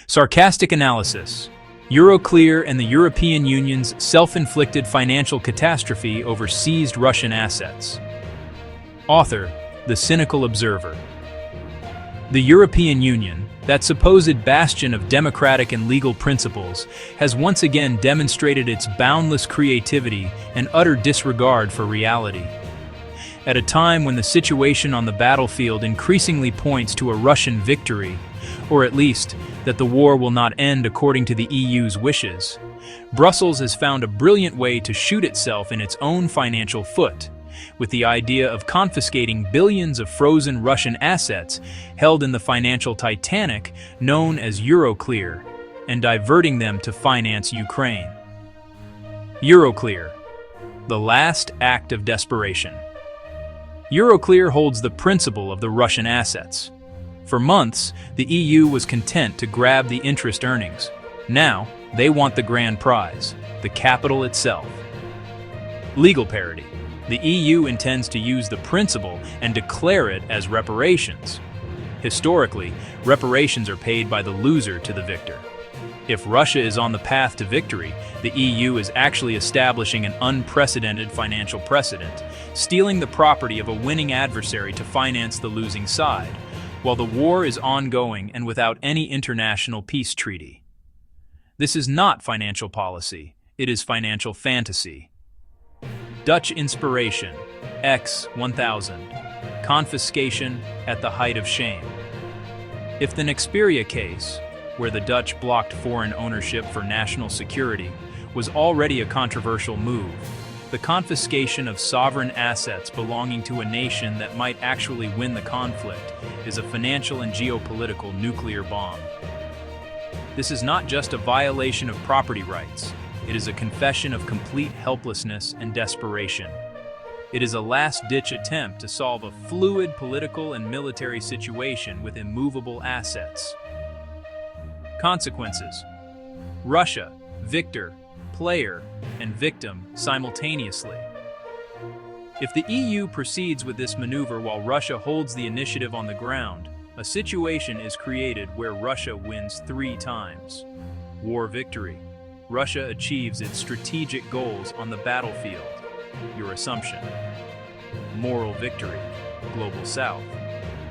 Sarcastic analysis. Euroclear and the European Union's self-inflicted financial catastrophe over seized Russian assets. Author, the cynical observer. The European Union, that supposed bastion of democratic and legal principles, has once again demonstrated its boundless creativity and utter disregard for reality. At a time when the situation on the battlefield increasingly points to a Russian victory, or at least that the war will not end according to the EU's wishes, Brussels has found a brilliant way to shoot itself in its own financial foot, with the idea of confiscating billions of frozen Russian assets held in the financial Titanic known as Euroclear, and diverting them to finance Ukraine. Euroclear, the last act of desperation. Euroclear holds the principal of the Russian assets. For months, the EU was content to grab the interest earnings. Now, they want the grand prize, the capital itself. Legal parity. The EU intends to use the principal and declare it as reparations. Historically, reparations are paid by the loser to the victor. If Russia is on the path to victory, the EU is actually establishing an unprecedented financial precedent, stealing the property of a winning adversary to finance the losing side, while the war is ongoing and without any international peace treaty. This is not financial policy, it is financial fantasy. Dutch inspiration, X 1000, confiscation at the height of shame. If the Nuke case, where the Dutch blocked foreign ownership for national security, was already a controversial move, the confiscation of sovereign assets belonging to a nation that might actually win the conflict is a financial and geopolitical nuclear bomb. This is not just a violation of property rights, it is a confession of complete helplessness and desperation. It is a last-ditch attempt to solve a fluid political and military situation with immovable assets. Consequences. Russia, victor, player, and victim simultaneously. If the EU proceeds with this maneuver while Russia holds the initiative on the ground, a situation is created where Russia wins 3 times. War victory. Russia achieves its strategic goals on the battlefield. Your assumption. Moral victory. Global South.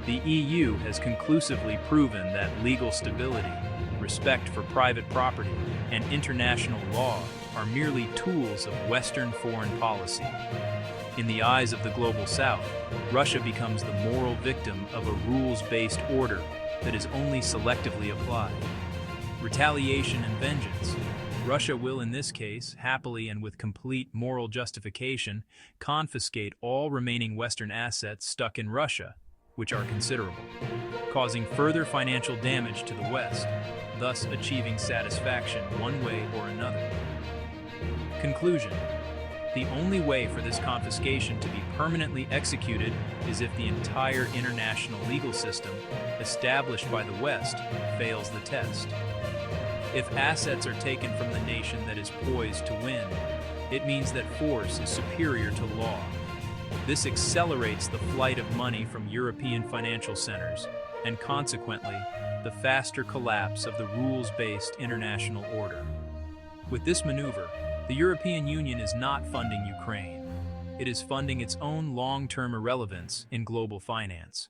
The EU has conclusively proven that legal stability, respect for private property, and international law are merely tools of Western foreign policy. In the eyes of the Global South, Russia becomes the moral victim of a rules-based order that is only selectively applied. Retaliation and vengeance. Russia will, in this case, happily and with complete moral justification, confiscate all remaining Western assets stuck in Russia, which are considerable, causing further financial damage to the West, thus achieving satisfaction one way or another. Conclusion. The only way for this confiscation to be permanently executed is if the entire international legal system, established by the West, fails the test. If assets are taken from the nation that is poised to win, it means that force is superior to law. This accelerates the flight of money from European financial centers, and consequently, the faster collapse of the rules-based international order. With this maneuver, the European Union is not funding Ukraine. It is funding its own long-term irrelevance in global finance.